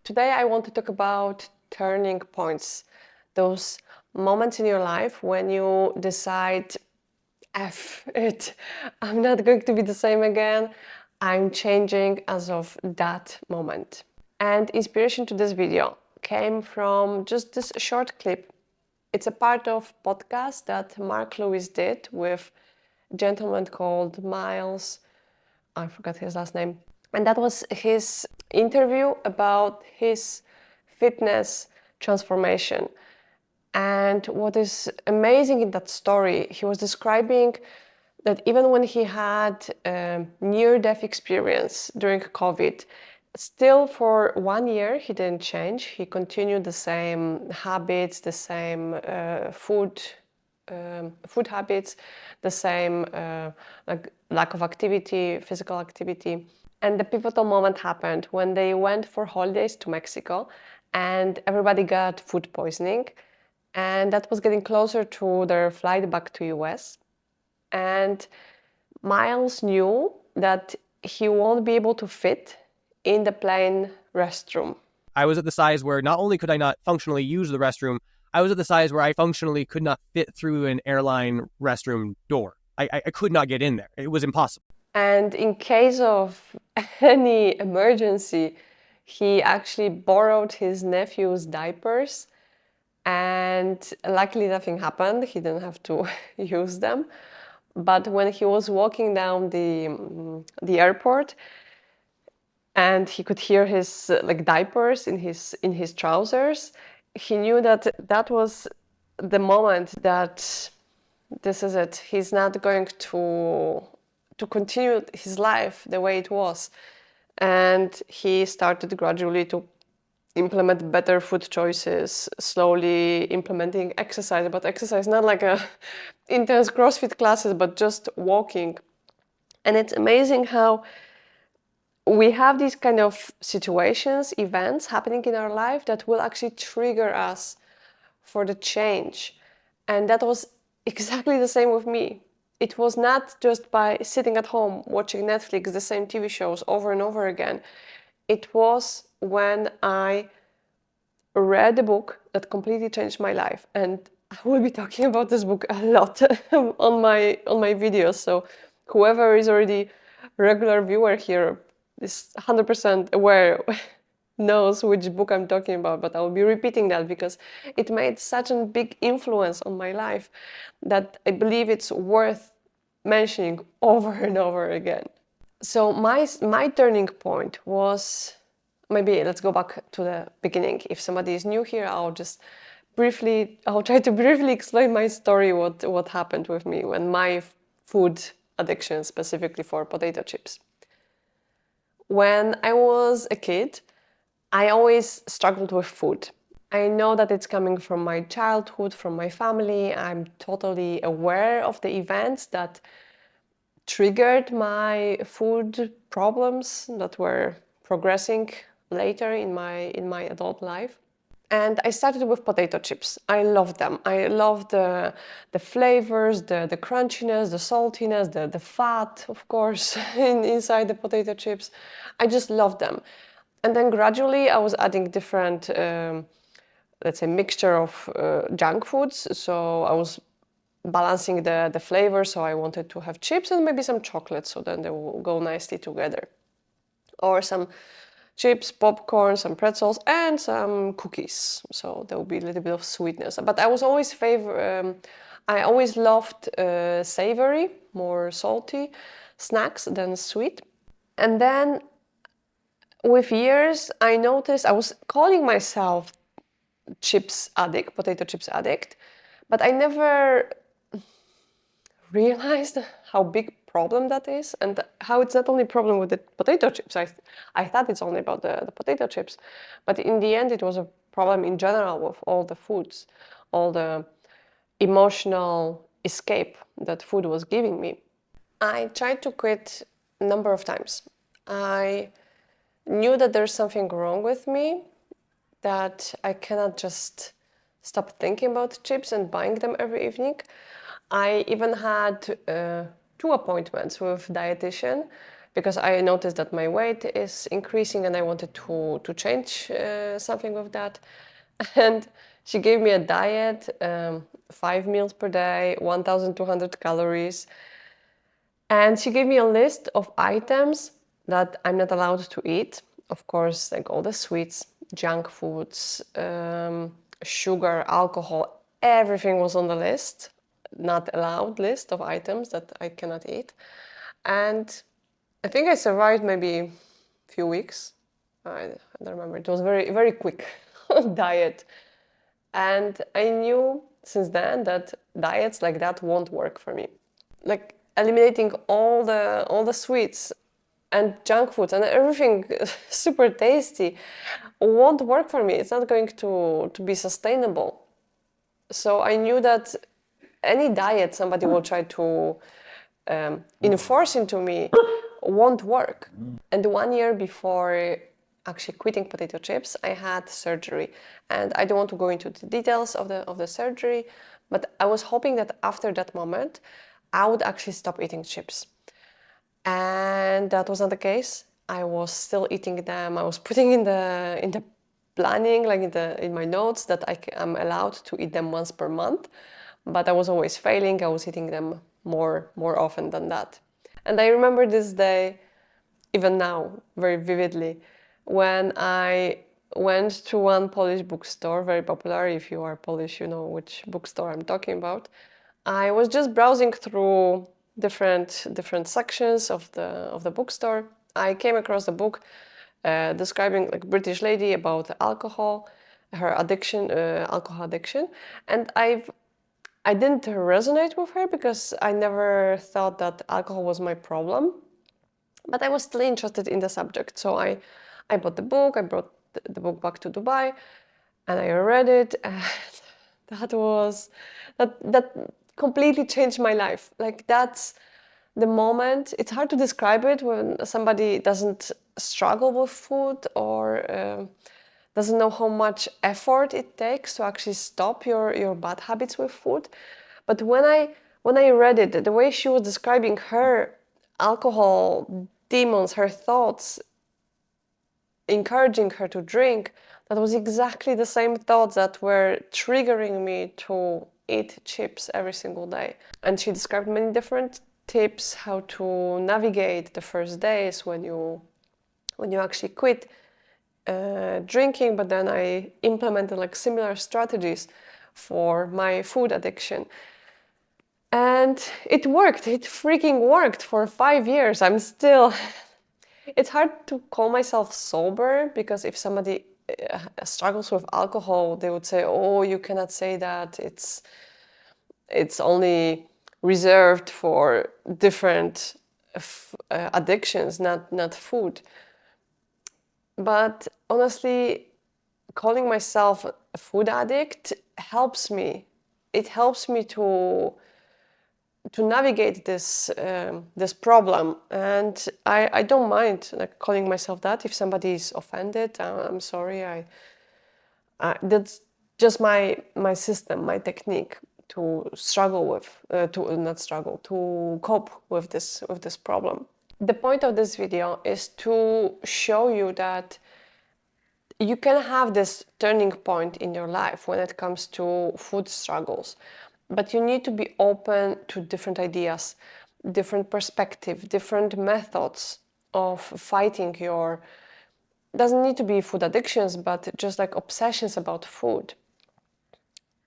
Today I want to talk about turning points, those moments in your life when you decide, F it, I'm not going to be the same again, I'm changing as of that moment. And inspiration to this video came from just this short clip. It's a part of podcast that Mark Lewis did with a gentleman called Miles, I forgot his last name. And that was his interview about his fitness transformation. And what is amazing in that story, he was describing that even when he had a near-death experience during COVID, still for 1 year he didn't change. He continued the same habits, the same food habits, the same like lack of activity, physical activity. And the pivotal moment happened when they went for holidays to Mexico and everybody got food poisoning. And that was getting closer to their flight back to US. And Miles knew that he won't be able to fit in the plane restroom. I was at the size where not only could I not functionally use the restroom, I was at the size where I functionally could not fit through an airline restroom door. I could not get in there. It was impossible. And in case of any emergency, he actually borrowed his nephew's diapers. And luckily nothing happened. He didn't have to use them. But when he was walking down the airport, and he could hear his like diapers in his trousers, he knew that that was the moment that this is it. He's not going to continue his life the way it was. And he started gradually to implement better food choices, slowly implementing exercise, but exercise not like a intense CrossFit classes, but just walking. And it's amazing how we have these kind of situations, events happening in our life that will actually trigger us for the change. And that was exactly the same with me. It was not just by sitting at home watching Netflix, the same TV shows over and over again. It was when I read a book that completely changed my life. And I will be talking about this book a lot on my videos. So whoever is already a regular viewer here is 100% aware, knows which book I'm talking about, but I will be repeating that because it made such a big influence on my life that I believe it's worth mentioning over and over again. So my turning point was, maybe let's go back to the beginning. If somebody is new here, I'll try to briefly explain my story, what happened with me when my food addiction, specifically for potato chips. When I was a kid, I always struggled with food. I know that it's coming from my childhood, from my family. I'm totally aware of the events that triggered my food problems that were progressing later in my adult life. And I started with potato chips. I love them. I love the flavors, the crunchiness, the saltiness, the fat, of course, inside the potato chips. I just love them. And then gradually I was adding different, let's say, mixture of junk foods. So I was balancing the flavor. So I wanted to have chips and maybe some chocolate, so then they will go nicely together. Or some chips, popcorn, some pretzels, and some cookies. So there will be a little bit of sweetness. But I was always I always loved savory, more salty snacks than sweet. And then with years, I noticed I was calling myself chips addict, potato chips addict, but I never realized how big problem that is and how it's not only a problem with the potato chips. I thought it's only about the potato chips, but in the end it was a problem in general with all the foods, all the emotional escape that food was giving me. I tried to quit a number of times. I knew that there's something wrong with me, that I cannot just stop thinking about chips and buying them every evening. I even had 2 appointments with dietitian because I noticed that my weight is increasing and I wanted to change something with that. And she gave me a diet, 5 meals per day, 1,200 calories. And she gave me a list of items that I'm not allowed to eat. Of course, like all the sweets, junk foods, sugar, alcohol, everything was on the list. Not allowed list of items that I cannot eat. And I think I survived maybe a few weeks. I don't remember. It was very, very quick diet. And I knew since then that diets like that won't work for me. Like eliminating all the sweets and junk foods and everything super tasty won't work for me. It's not going to be sustainable. So I knew that any diet somebody will try to enforce into me won't work. And 1 year before actually quitting potato chips, I had surgery. And I don't want to go into the details of the surgery, but I was hoping that after that moment, I would actually stop eating chips. And that was not the case. I was still eating them. I was putting in the planning, like in my notes, that I'm allowed to eat them once per month, but I was always failing. I was eating them more often than that. And I remember this day, even now, very vividly, when I went to one Polish bookstore, very popular. If you are Polish, you know which bookstore I'm talking about. I was just browsing through different sections of the bookstore. I came across a book describing like a British lady about alcohol, her addiction, alcohol addiction, and I didn't resonate with her because I never thought that alcohol was my problem, but I was still interested in the subject. So I bought the book. I brought the book back to Dubai, and I read it, and that completely changed my life. Like that's the moment. It's hard to describe it when somebody doesn't struggle with food or doesn't know how much effort it takes to actually stop your bad habits with food. But when I read it, the way she was describing her alcohol demons, her thoughts, encouraging her to drink, that was exactly the same thoughts that were triggering me to eat chips every single day. And she described many different tips how to navigate the first days when you actually quit drinking, but then I implemented like similar strategies for my food addiction. And it worked. It freaking worked for 5 years. I'm still It's hard to call myself sober because if somebody struggles with alcohol, they would say, "Oh, you cannot say that. It's only reserved for different addictions, not food." But honestly, calling myself a food addict helps me. It helps me to navigate this problem, and I don't mind like calling myself that. If somebody is offended, I'm sorry. That's just my system, my technique to struggle with, to not struggle, to cope with this problem. The point of this video is to show you that you can have this turning point in your life when it comes to food struggles, but you need to be open to different ideas, different perspective, different methods of fighting your, doesn't need to be food addictions, but just like obsessions about food.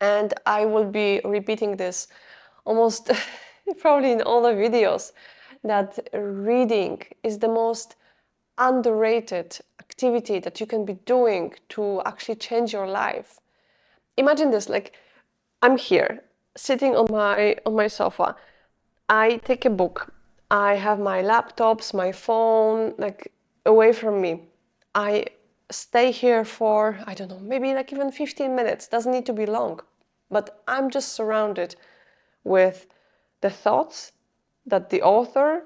And I will be repeating this almost probably in all the videos, that reading is the most underrated activity that you can be doing to actually change your life. Imagine this, like I'm here sitting on my sofa. I take a book. I have my laptops, my phone, like away from me. I stay here for, I don't know, maybe like even 15 minutes. Doesn't need to be long. But I'm just surrounded with the thoughts that the author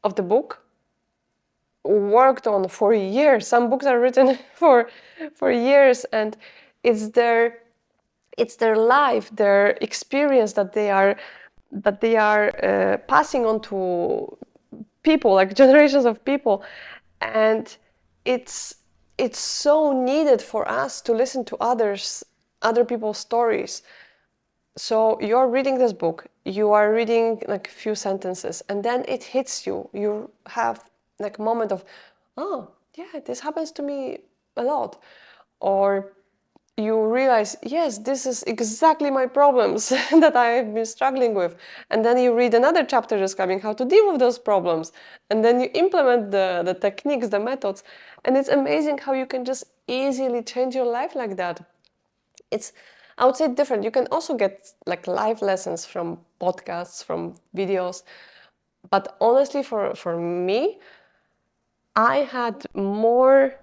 of the book worked on for years. Some books are written for years, and it's their life, their experience that they are passing on people, like generations of people, and it's it's so needed for us to listen to other people's stories. So you're reading this book, you are reading like a few sentences, and then it hits you. You have like a moment of, oh, yeah, this happens to me a lot. Or you realize, yes, this is exactly my problems that I've been struggling with. And then you read another chapter describing how to deal with those problems. And then you implement the techniques, the methods. And it's amazing how you can just easily change your life like that. It's, I would say, different. You can also get like life lessons from podcasts, from videos. But honestly, for me, I had more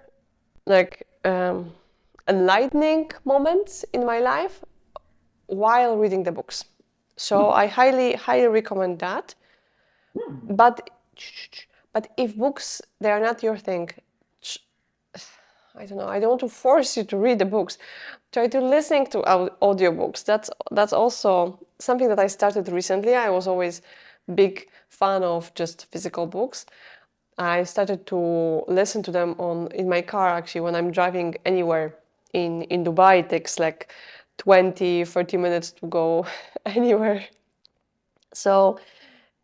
like enlightening moments in my life while reading the books. So I highly recommend that. But if books they are not your thing, I don't know. I don't want to force you to read the books. Try to listen to audiobooks. That's also something that I started recently. I was always big fan of just physical books. I started to listen to them in my car actually when I'm driving anywhere in Dubai. It takes like 20-30 minutes to go anywhere. So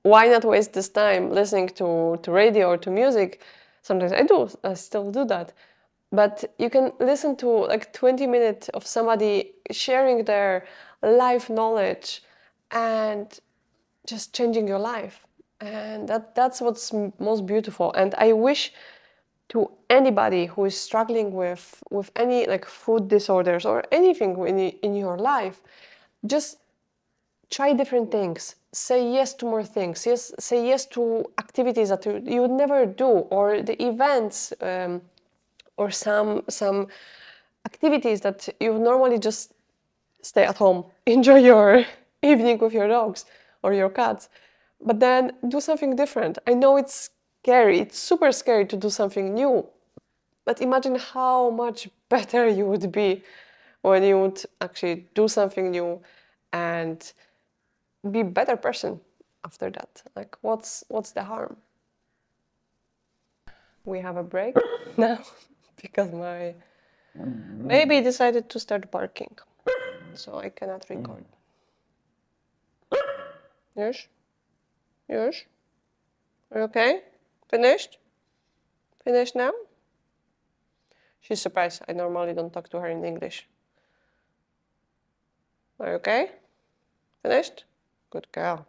why not waste this time listening to radio or to music? Sometimes I still do that. But you can listen to like 20 minutes of somebody sharing their life knowledge and just changing your life. And that's what's most beautiful. And I wish to anybody who is struggling with any like food disorders or anything in your life, just try different things. Say yes to more things. Yes, say yes to activities that you would never do, or the events, or some activities that you normally just stay at home, enjoy your evening with your dogs or your cats, but then do something different. I know it's scary. It's super scary to do something new, but imagine how much better you would be when you would actually do something new and be a better person after that. Like, what's the harm? We have a break now because my baby decided to start barking, so I cannot record. Yes? Yes? Are you okay? Finished? Finished now? She's surprised. I normally don't talk to her in English. Are you okay? Finished? Good girl.